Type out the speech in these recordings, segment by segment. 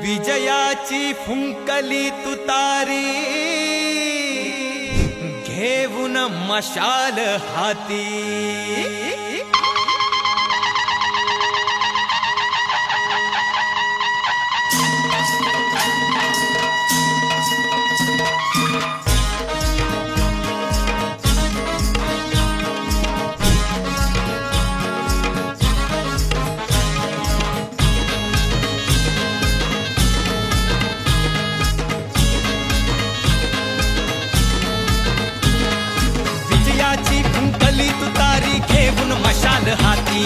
विजयाची फुंकली तुतारी घेऊन मशाल हाती, फुंकली तुतारी घेऊन मशाल हाती,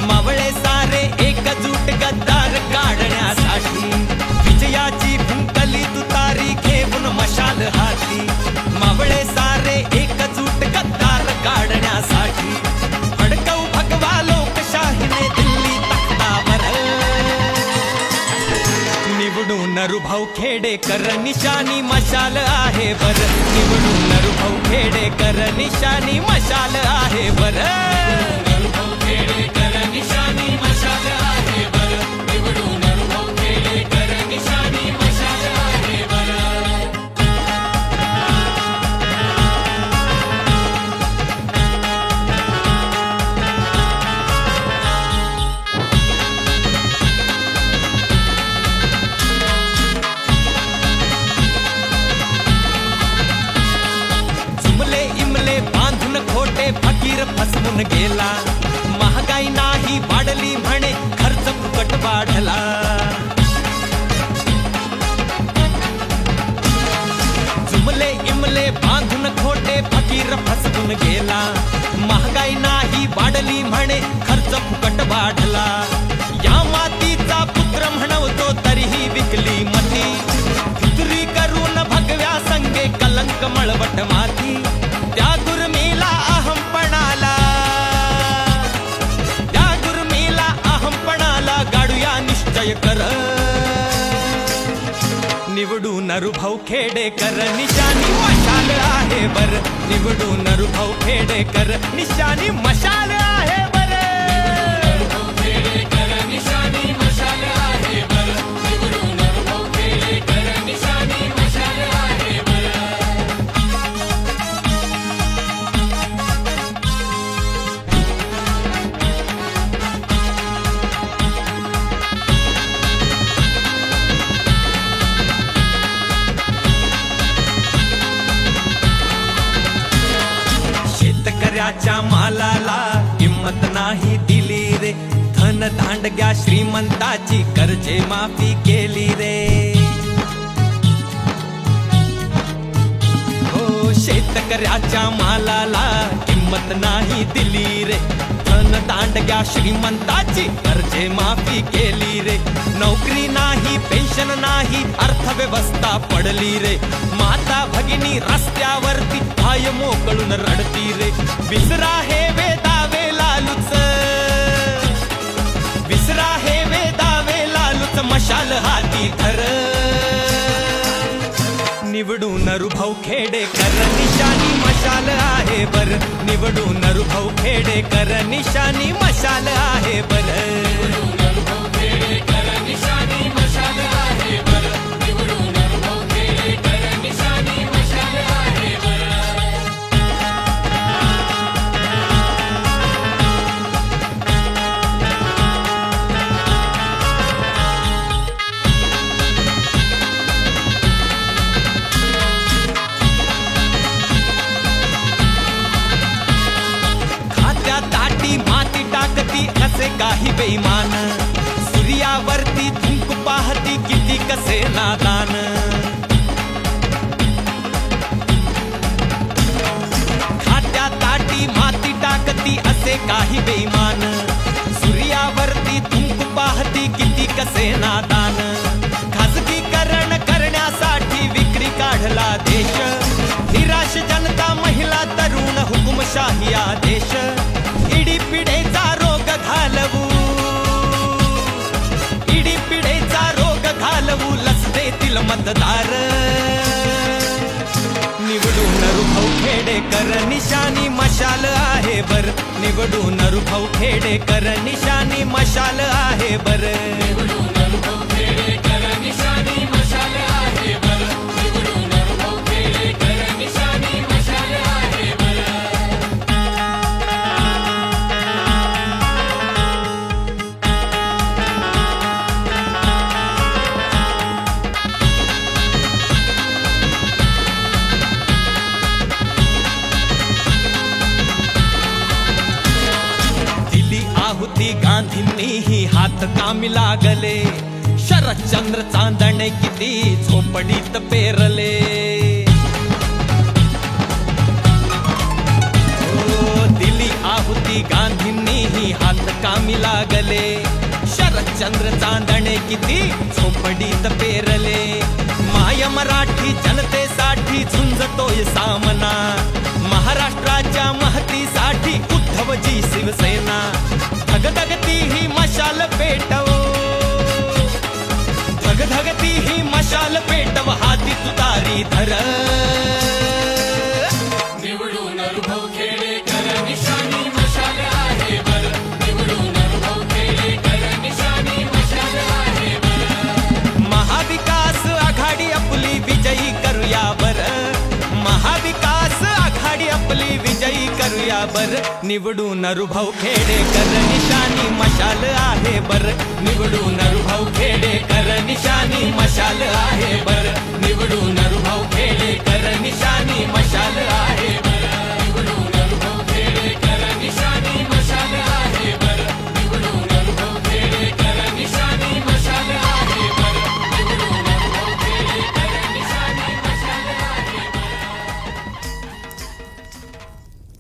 मावळे सारे एकजूट गद्दार काढण्यासाठी। विजयाची फुंकली तुतारी घेऊन मशाल हाती, मावळे सारे एकजूट गद्दार काढण्यासाठी। फडकवू भगवा लोकशाहीने दिल्ली तख्तावर, निवडून नरूभाऊ खेडेकर निशाणी मशाल आहे बर, निवडून नरूभाऊ खेडेकर निशाणी मशाल आहे बर, नरूभाऊ खेडेकर निशाणी मशाल आहे बर, निवडून नरूभाऊ खेडेकर निशाणी मशाल आहे बर। फकीर फसवून गेला, महागाई नाही वाढली म्हणे खर्च फुकट वाढला। जुमले इमले बांधून खोटे फकीर फसवून गेला, महागाई नाही वाढली म्हणे खर्च फुकट वाढला। या मातीचा पुत्र म्हणवतो तरीही विकली मती, फितुरी करून भगव्या संगे कलंक मळवट माती। त्या दुर्मिला अहमपणाला, त्या दुर्मिला अहमपणाला गाडूया निश्चय कर, निवडून नरूभाऊ खेडेकर निशाणी मशाल आहे बर, निवडून नरूभाऊ खेडेकर निशाणी मशाल आहे बर, नरूभाऊ खेडेकर निशाणी मशाल आहे बर, निवडून नरूभाऊ खेडेकर निशाणी मशाल आहे बर। शेतकऱ्याच्या मालाला किंमत नाही दिली रे, धन धांडग्या श्रीमंताची कर्जे माफी केली रे। हो शेतकऱ्याच्या मालाला किंमत नाही दिली रे, धन दांडग्या श्रीमंताची कर्जे माफी केली रे। नोकरी नाही पेन्शन नाही अर्थव्यवस्था पडली रे, माता भगिनी रस्त्यावरती पाय मोकळून रडती रे। विसरा हे वेदावे लालूच, विसरा हे वेदावे लालूच मशाल हाती धर, निवडून नरूभाऊ खेडेकर निशाणी मशाल आहे बर, निवडून नरूभाऊ खेडेकर निशाणी मशाल आहे बर, निवडून नरूभाऊ खेडेकर निशाणी मशाल आहे बर, निवडून नरूभाऊ खेडेकर निशाणी मशाल आहे बर। माती टाकती असे काही बेईमान, सूर्यावरती धुंक पाहती किती कसे नादान। खात्या ताटी माती टाकती असे काही बेईमान, सूर्यावरती धुंक पाहती किती कसे नादान। खाजगीकरण करण्यासाठी विक्री काढला देश, निराश जनता महिला तरुण हुकुमशाही आदेश। इडी पिढेचा रोग घालवू, इडी पिढेचा रोग घालवू लस देतील मतदार, निवडून नरूभाऊ खेडेकर खेडेकर निशाणी मशाल आहे बर, निवडून अनुभव खेडेकर निशाणी मशाल आहे बर. आहुती गांधींनीही हात कामी लागले, शरदचंद्र चांदणे किती झोपडीत पेरले. दिली आहुती गांधींनीही हात कामी लागले, शरदचंद्र चांदणे किती झोपडीत पेरले. माय मराठी जनतेसाठी झुंजतोय सामना, महाराष्ट्राच्या महतीसाठी उद्धवजी शिवसेना. धगधगती ही मशाल पेटव, धगधगती ही मशाल पेटव, हाती तुतारी धर. निवडून अनुभव खेडेकर निशाणी मशाल आहे बर, निवडून अनुभव खेडेकर निशाणी मशाल आहे बर. महाविकास आघाडी आपली विजयी करूया बर, महाविकास आघाडी आपली विजयी करूया बर. निवडून अनुभव खेडेकर निशाणी मशाल आहे बर, निवडून अनुभव खेडेकर निशाणी मशाल आहे बर, निवडून अनुभव खेडेकर निशाणी मशाल आहे बर.